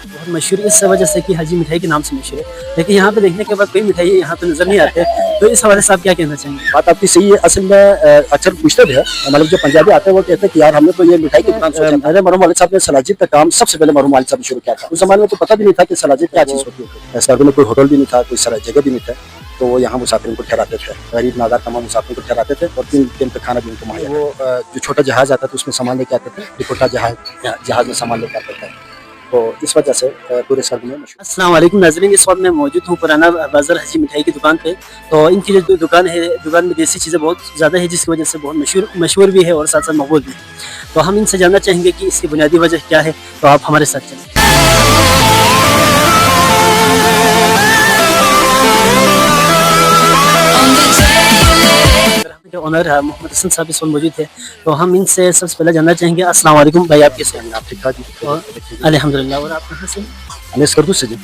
बहुत मशहूर इस वजह से कि हाजी मिठाई के नाम से मशहूर है, लेकिन यहाँ पे देखने के बाद कोई मिठाई यहाँ पे नजर नहीं आते, तो इस हवाले से आप क्या कहना चाहेंगे? बात आपकी सही है। असल में अक्सर पूछते थे, मतलब जो पंजाबी आते हैं वो कहते हैं कि यार हमने तो ये मिठाई की दुकान सोचा था। मेरे मरहूम वालिद साहब ने सलाजिद का काम सबसे पहले मरहूम वालिद साहब ने शुरू किया था। उस जमाने में तो पता भी नहीं था कि सलाजिद क्या चीज़ होती है। सरगो में कोई होटल भी नहीं था, कोई सारा जगह भी नहीं था, तो वो यहाँ मुसाफिरों को ठहराते थे, गरीब नादार तमाम मुसाफिरों को ठहराते थे और 3 दिन तक खाना भी उनको मुहैया। वो जो छोटा जहाज आता था उसमें सामान लेके आते थे, डिकोटा जहाज में सामान लेके आते थे, तो इस वजह से पूरे सरगो में मशहूर। अस्सलाम वालेकुम नाज़रीन, इस वक्त मैं मौजूद हूँ पुराना बाजार हाजी मिठाई की दुकान पे। तो इनकी जो दुकान है, दुकान में देसी चीज़ें बहुत ज़्यादा है, जिसकी वजह से बहुत मशहूर भी है और साथ साथ मकबूल भी है। तो हम इनसे जानना चाहेंगे कि इसकी बुनियादी वजह क्या है, तो आप हमारे साथ चलें। के ऑनर मोहम्मद हसन साहब इस वक्त मौजूद है, तो हम इनसे सबसे पहले जानना चाहेंगे। अस्सलाम वालेकुम भाई, आप कैसे हैं? आप ठीक ठाक जी? अल्हम्दुलिल्लाह। और आप कहाँ से? मैं स्कर्दू से जी।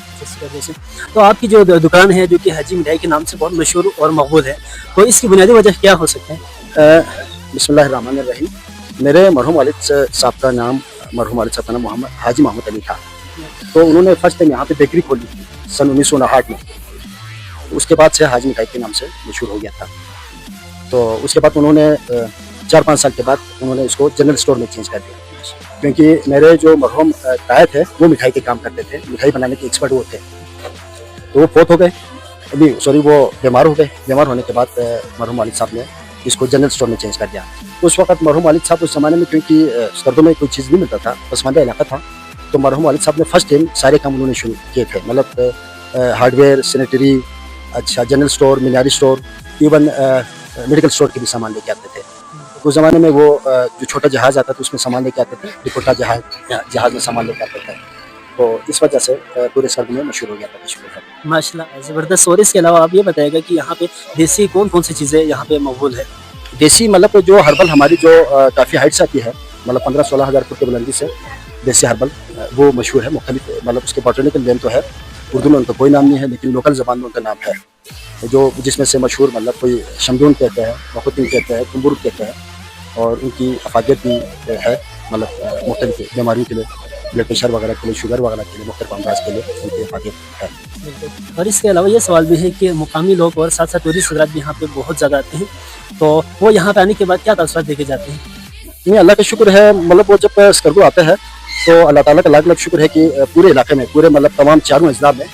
तो आपकी जो दुकान है जो कि हाजी मिठाई के नाम से बहुत मशहूर और मकबूल है, तो इसकी बुनियादी वजह क्या हो सकता है? बिस्मिल्लाहिर्रहमानिर्रहीम। मेरे मरहूम वालिद साहब का नाम मोहम्मद हाजी मोहम्मद अली था। तो उन्होंने फर्स्ट टाइम यहाँ पे बेकरी खोली थी सन 1959 में। उसके बाद से हाजी मिठाई के नाम से मशहूर हो गया था। तो उसके बाद उन्होंने 4-5 साल के बाद उन्होंने इसको जनरल स्टोर में चेंज कर दिया, क्योंकि मेरे जो मरहूम ताया थे वो मिठाई के काम करते थे, मिठाई बनाने के एक्सपर्ट वो थे। तो वो फौत हो गए, वो बीमार हो गए। बीमार होने के बाद मरहूम वालिद साहब ने इसको जनरल स्टोर में चेंज कर दिया। तो उस वक्त मरहूम वालिद साहब उस ज़माने में, क्योंकि स्कर्दो में कोई चीज़ नहीं मिलता था, पसमानदा इलाका था, तो मरहूम वालिद साहब ने फर्स्ट टाइम सारे काम उन्होंने शुरू किए थे। मतलब हार्डवेयर, सैनिटरी, अच्छा general store, मिनारी store, even medical store के भी सामान लेके आते थे। उस ज़माने में वो जो छोटा जहाज़ आता था उसमें सामान लेके आते थे, डिकोटा जहाज़ में सामान लेके आते थे, तो इस वजह से पूरे सरगो में मशहूर हो गया था। माशाल्लाह, ज़बरदस्त। और इसके अलावा आप ये बताइएगा कि यहाँ पे देसी कौन कौन सी चीज़ें यहाँ पे मकबूल है? देसी मतलब जो हर्बल हमारी जो काफ़ी हाइट से आती है, मतलब 15-16 हज़ार फुट की बुलंदी से देसी हर्बल वो मशहूर है। मुख्तलिफ मतलब उसके बॉटनिकल नेम तो है, उर्दू में उनका कोई नाम नहीं है, लेकिन लोकल ज़बान में उनका नाम है, जो जिसमें से मशहूर मतलब कोई शमदून कहते हैं, बखुतिन कहते हैं, कुम्बुर कहते हैं, और उनकी अफादियत भी है, मतलब मुख्तलिफ बीमारियों के लिए, ब्लड प्रेशर वगैरह के लिए, शुगर वगैरह के लिए, मुख्तलिफ अमराज के लिए उनकी अफादियत है। और इसके अलावा ये सवाल भी है कि मुकामी लोग और साथ साथ टूरिस्ट हज़रात भी यहाँ पे बहुत ज़्यादा आते हैं, तो वो यहाँ पे आने के बाद क्या तासुरात देखे जाते हैं? नहीं, अल्लाह का शुक्र है, मतलब वो जब स्कर्दो आता है तो अल्लाह ताला का लाख शुक्र है कि पूरे इलाके में, पूरे मतलब तमाम चारों अजला में,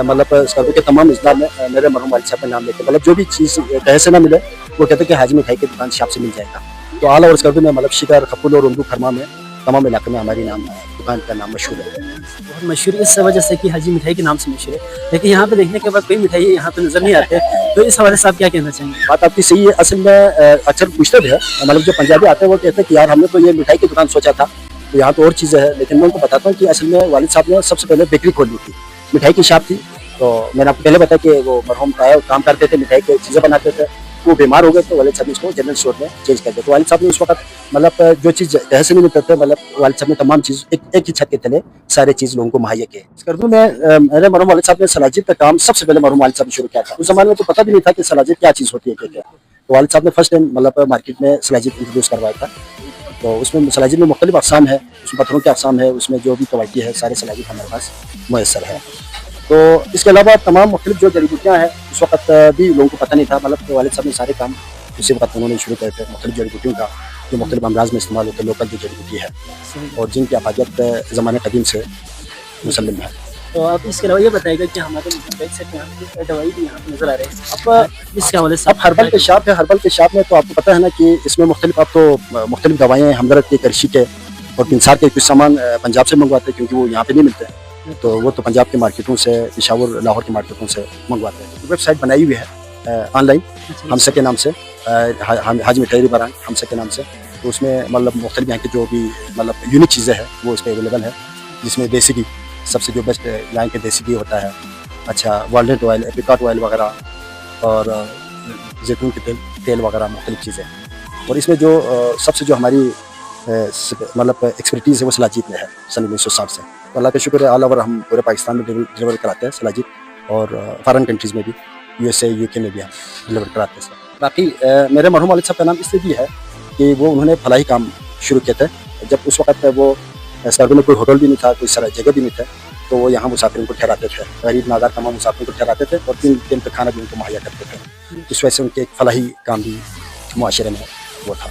मतलब स्कर्दो के तमाम अजला में मेरे मरहूम वालिद साहब का नाम लेते, मतलब जो भी चीज़ कहे से ना मिले वो कहते हैं कि हाजी मिठाई की दुकान से आपसे मिल जाएगा। तो आला और स्कर्दो में मतलब शिकार, खपुल और उर्दू खरमा में तमाम इलाके में हमारी दुकान का नाम मशहूर है। बहुत मशहूर इस वजह से कि हाजी मिठाई के नाम से मशहूर है, लेकिन यहाँ पे देखने के बाद कोई मिठाई यहाँ पे नजर नहीं आते, तो इस हवाले से आप क्या कहना चाहेंगे? बात आपकी सही है। असल में अक्सर पूछते थे, मतलब जो पंजाबी आते हैं वो कहते हैं कि यार हमने तो ये मिठाई की दुकान सोचा था, तो यहाँ तो और चीज़ें हैं, लेकिन मैं उनको बताता हूँ कि असल में वालिद साहब ने सबसे पहले बेकरी खोली थी, मिठाई की शॉप थी। तो मैंने आपको पहले बताया कि वो मरहूम काम करते थे, मिठाई की चीज़ें बनाते थे, वो बीमार हो गए तो वालिद साहब ने इसको जनरल स्टोर में चेंज कर दिया। तो वालिद साहब ने उस वक्त मतलब जो चीज़ कहीं से नहीं मिलते थे, मतलब वालिद साहब ने तमाम चीज़ एक ही छत के तले सारे चीज़ लोगों को मुहैया किए। स्कर्दो में मेरे मरहूम वालिद साहब ने सलाजिद का काम सबसे पहले मरहूम वालिद साहब ने शुरू किया था। उस ज़माने में तो पता भी नहीं था कि सलाजिद क्या चीज़ होती है, क्या। तो वालिद साहब ने फर्स्ट टाइम मतलब मार्केट में सलाजिद इंट्रोड्यूस करवाया था। तो उसमें सलाजिद में मुख्तलिफ अक़साम है, उसमें पत्थरों के अक़साम है, उसमें जो भी क्वालिटी है सारे सलाजिद हमारे पास मुयस्सर है। तो इसके अलावा तमाम मुख्तलिफ जो जड़ी बूटियाँ हैं उस वक्त भी लोगों को पता नहीं था, मतलब तो वालिद साहब ने सारे काम उसी वक्त उन्होंने शुरू किए थे, मुख्तलिफ जड़ी बूटियों का जो मुख्तलिफ अमराज में इस्तेमाल होते हैं, लोकल जो जड़ी बूटी है और जिनकी अफादियत ज़माने कदीम से मुसल्लम है। तो आप इसके अलावा ये बताइएगा कि हमारे दवाई भी यहाँ पे नजर आ रहे हैं, अब इसके हवाले से। अब हर्बल के शॉप है, हर्बल के शॉप में तो आपको पता है ना कि इसमें मुख्तलिफ, अब तो मुख्तलिफ दवाएँ हमदर्द के, करशी के और पिंसार के कुछ सामान पंजाब से मंगवाते हैं, क्योंकि वो यहाँ पे नहीं मिलते, तो वो तो पंजाब के मार्केटों से, पेशावर, लाहौर की मार्केटों से मंगवाते हैं। वेबसाइट बनाई हुई है ऑनलाइन हमसे के नाम से, हाजी मिठाई ब्रांड हमसे के नाम से। तो उसमें मतलब मुख्तलिफ यहाँ की जो भी मतलब यूनिक चीज़ें हैं वो इस पर अवेलेबल है, जिसमें देसी घी सबसे जो बेस्ट लाइन के देसी घी होता है, अच्छा वालनट ऑयल, एप्रिकॉट ऑयल वगैरह और जैतून के तेल वगैरह मुख्तलिफ चीज़ें। और इसमें जो सबसे जो हमारी मतलब एक्सपर्टीज़ है वो सलाजिद में है सन 1960 से। तो अल्लाह का शुक्र है, ऑल ओवर हम पूरे पाकिस्तान में डिलीवर कराते हैं सलाजिद, और फॉरेन कंट्रीज़ में भी, USA, UK में भी हम डिलीवर कराते हैं। बाकी मेरे मरहूम वालिद साहब का नाम इसलिए भी है कि वो उन्होंने फलाही काम शुरू किए थे। जब उस वक्त वो स्कर्दो में कोई होटल भी नहीं था, कोई सारा जगह भी नहीं था, तो वो यहाँ मुसाफिरों को ठहराते थे, गरीब नागार तमाम मुसाफिरों को ठहराते थे और 3 दिन तक खाना भी उनको मुहैया करते थे। इस वजह से उनके एक फलाही काम भी मुआशरे में वो था।